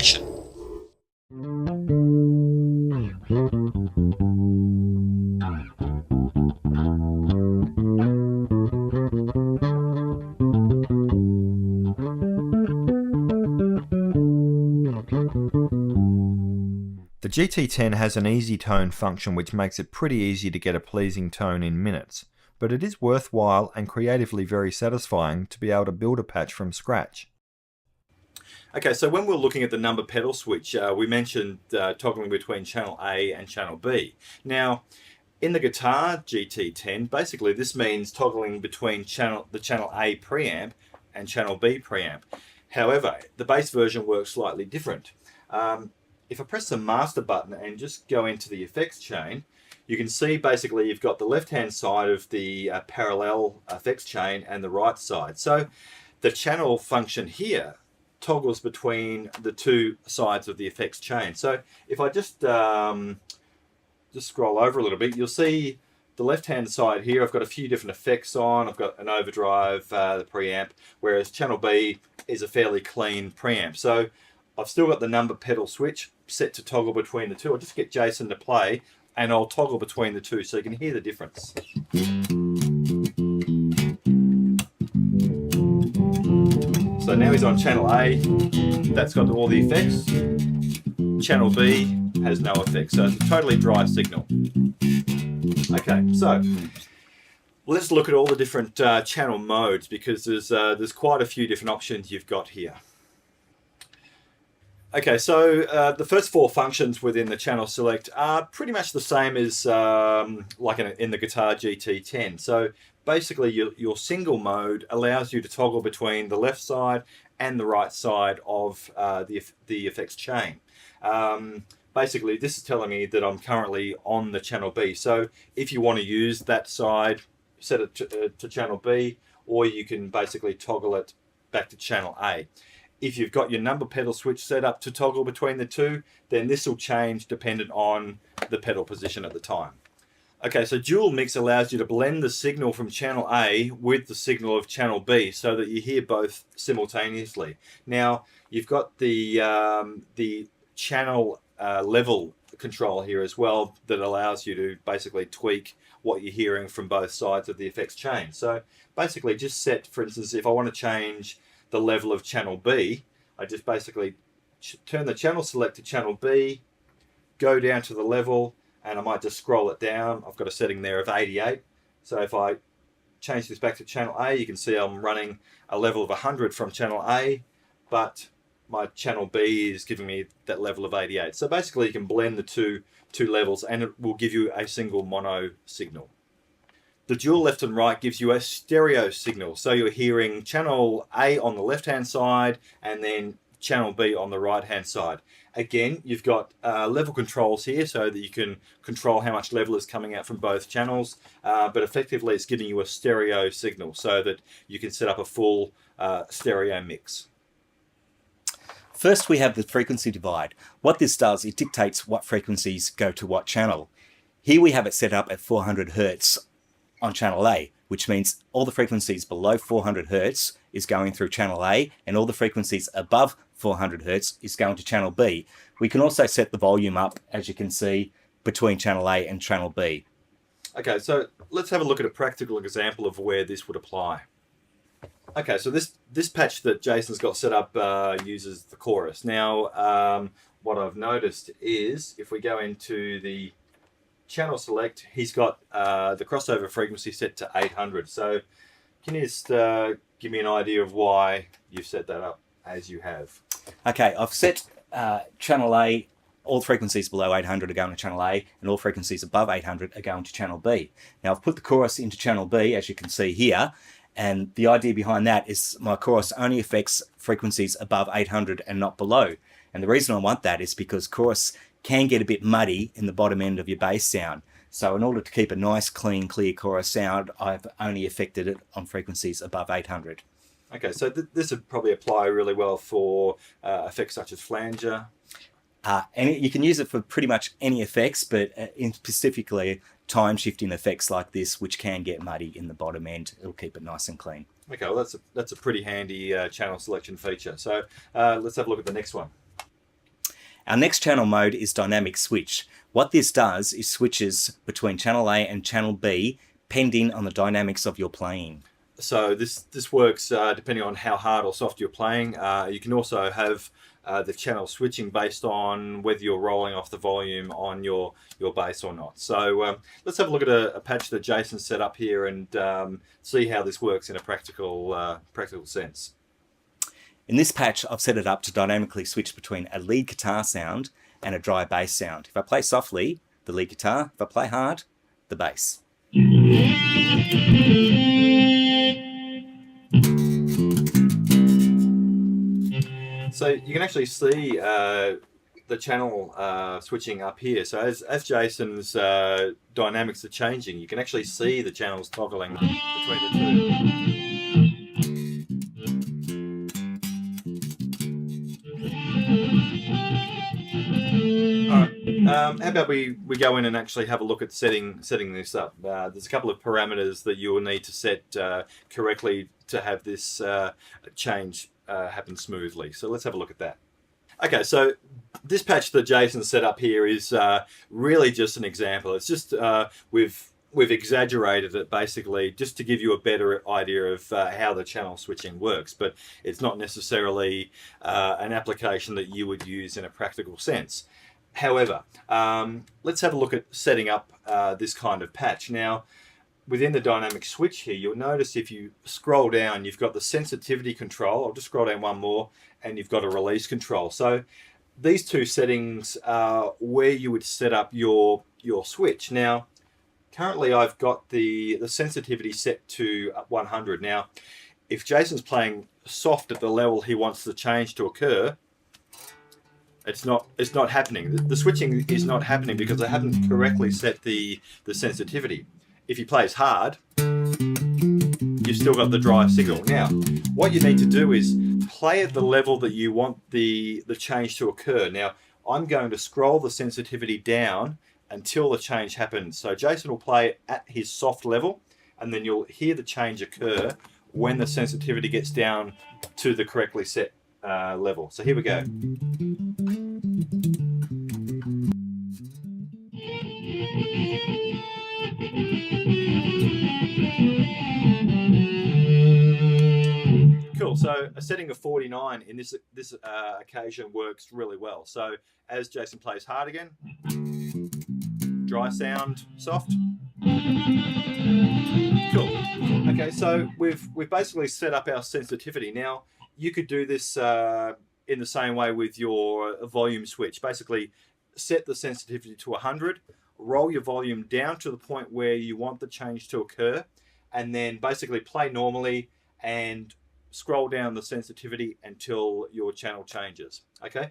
information. The GT10 has an easy tone function which makes it pretty easy to get a pleasing tone in minutes, but it is worthwhile and creatively very satisfying to be able to build a patch from scratch. Okay, so when we're looking at the number pedal switch, we mentioned toggling between channel A and channel B. Now, in the guitar GT10, basically this means toggling between the channel A preamp and channel B preamp. However, the bass version works slightly different. If I press the master button and just go into the effects chain, you can see basically you've got the left-hand side of the parallel effects chain and the right side. So the channel function here toggles between the two sides of the effects chain. So if I just scroll over a little bit, you'll see the left-hand side here, I've got a few different effects on. I've got an overdrive, the preamp, whereas channel B is a fairly clean preamp. So I've still got the number pedal switch set to toggle between the two. I'll just get Jason to play and I'll toggle between the two so you can hear the difference. So now he's on channel A, that's got all the effects. Channel B has no effects, so it's a totally dry signal. Okay, so let's look at all the different channel modes because there's quite a few different options you've got here. Okay, so the first four functions within the channel select are pretty much the same as like in the guitar GT10. So basically your single mode allows you to toggle between the left side and the right side of the effects chain. Basically this is telling me that I'm currently on the channel B. So if you want to use that side, set it to channel B, or you can basically toggle it back to channel A. If you've got your number pedal switch set up to toggle between the two, then this will change dependent on the pedal position at the time. Okay, so dual mix allows you to blend the signal from channel A with the signal of channel B so that you hear both simultaneously. Now, you've got the channel level control here as well that allows you to basically tweak what you're hearing from both sides of the effects chain. So basically just set, for instance, if I want to change the level of channel B, I just basically turn the channel select to channel B, go down to the level, and I might just scroll it down. I've got a setting there of 88. So if I change this back to channel A, you can see I'm running a level of 100 from channel A, but my channel B is giving me that level of 88. So basically you can blend the two levels and it will give you a single mono signal. The dual left and right gives you a stereo signal. So you're hearing channel A on the left-hand side and then channel B on the right-hand side. Again, you've got level controls here so that you can control how much level is coming out from both channels. But effectively, it's giving you a stereo signal so that you can set up a full stereo mix. First, we have the frequency divide. What this does, it dictates what frequencies go to what channel. Here we have it set up at 400 Hertz on channel A, which means all the frequencies below 400 Hertz is going through channel A, and all the frequencies above 400 Hertz is going to channel B. We can also set the volume up, as you can see, between channel A and channel B. Okay, so let's have a look at a practical example of where this would apply. Okay, so this patch that Jason's got set up uses the chorus. Now, what I've noticed is if we go into the channel select, he's got the crossover frequency set to 800. So can you just give me an idea of why you've set that up as you have? Okay, I've set channel A, all frequencies below 800 are going to channel A, and all frequencies above 800 are going to channel B. Now I've put the chorus into channel B, as you can see here, and the idea behind that is my chorus only affects frequencies above 800 and not below. And the reason I want that is because chorus can get a bit muddy in the bottom end of your bass sound. So in order to keep a nice, clean, clear chorus sound, I've only affected it on frequencies above 800. Okay, so this would probably apply really well for effects such as flanger. And you can use it for pretty much any effects, but in specifically time shifting effects like this, which can get muddy in the bottom end. It'll keep it nice and clean. Okay, well that's a pretty handy channel selection feature. So let's have a look at the next one. Our next channel mode is dynamic switch. What this does is switches between channel A and channel B, pending on the dynamics of your playing. So this works depending on how hard or soft you're playing. You can also have the channel switching based on whether you're rolling off the volume on your bass or not. So let's have a look at a patch that Jason set up here and see how this works in a practical sense. In this patch, I've set it up to dynamically switch between a lead guitar sound and a dry bass sound. If I play softly, the lead guitar. If I play hard, the bass. So you can actually see the channel switching up here. So as Jason's dynamics are changing, you can actually see the channels toggling between the two. How about we go in and actually have a look at setting this up. There's a couple of parameters that you will need to set correctly to have this change happen smoothly. So let's have a look at that. Okay, so this patch that Jason set up here is really just an example. It's just we've exaggerated it basically just to give you a better idea of how the channel switching works, but it's not necessarily an application that you would use in a practical sense. However, let's have a look at setting up this kind of patch. Now, within the dynamic switch here, you'll notice if you scroll down, you've got the sensitivity control. I'll just scroll down one more, and you've got a release control. So these two settings are where you would set up your switch. Now, currently I've got the sensitivity set to 100. Now, if Jason's playing soft at the level he wants the change to occur, it's not happening. The switching is not happening because I haven't correctly set the sensitivity. If he plays hard, you've still got the dry signal. Now, what you need to do is play at the level that you want the change to occur. Now, I'm going to scroll the sensitivity down until the change happens. So Jason will play at his soft level, and then you'll hear the change occur when the sensitivity gets down to the correctly set level. So here we go. Cool. So a setting of 49 in this occasion works really well. So as Jason plays hard again, dry sound, soft. Cool. Okay, so we've basically set up our sensitivity. Now you could do this in the same way with your volume switch. Basically, set the sensitivity to 100, roll your volume down to the point where you want the change to occur, and then basically play normally and scroll down the sensitivity until your channel changes. Okay.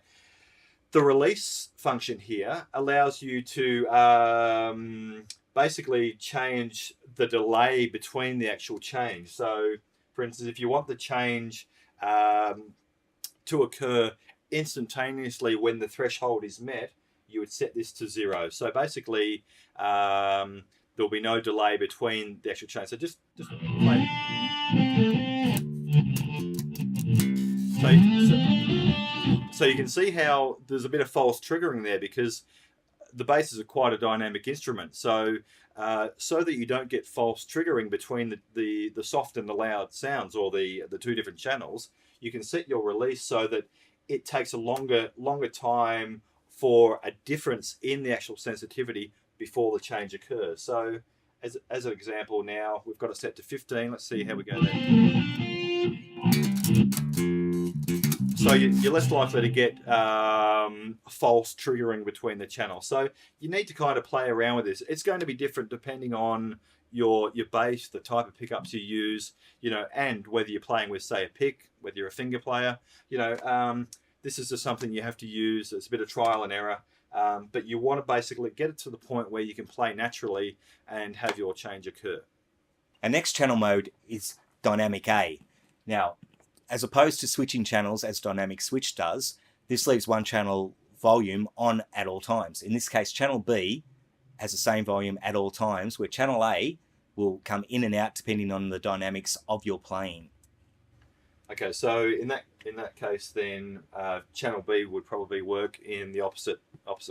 The release function here allows you to basically change the delay between the actual change. So, for instance, if you want the change to occur instantaneously when the threshold is met, you would set this to 0. So basically, there'll be no delay between the actual change. So just play. So you can see how there's a bit of false triggering there because the bass is quite a dynamic instrument. So so that you don't get false triggering between the soft and the loud sounds, or the two different channels, you can set your release so that it takes a longer time for a difference in the actual sensitivity before the change occurs. So as an example, now we've got it set to 15. Let's see how we go there. So you're less likely to get false triggering between the channels. So you need to kind of play around with this. It's going to be different depending on your bass, the type of pickups you use, and whether you're playing with, say, a pick, whether you're a finger player. This is just something you have to use. It's a bit of trial and error. But you want to basically get it to the point where you can play naturally and have your change occur. Our next channel mode is Dynamic A. Now, as opposed to switching channels as Dynamic Switch does, this leaves one channel volume on at all times. In this case, channel B has the same volume at all times, where channel A will come in and out depending on the dynamics of your playing. Okay, so in that case, then channel B would probably work in the opposite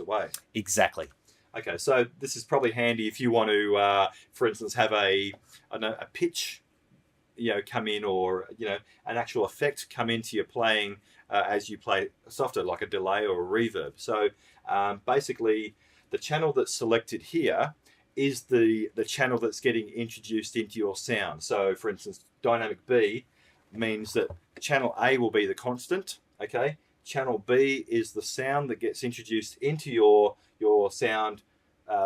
way. Exactly. Okay, so this is probably handy if you want to, for instance, have a pitch, come in, or an actual effect come into your playing as you play softer, like a delay or a reverb. So basically, the channel that's selected here is the channel that's getting introduced into your sound. So, for instance, dynamic B means that channel A will be the constant. Okay, channel B is the sound that gets introduced into your sound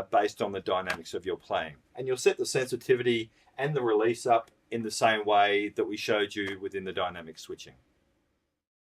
based on the dynamics of your playing, and you'll set the sensitivity and the release up in the same way that we showed you within the dynamic switching.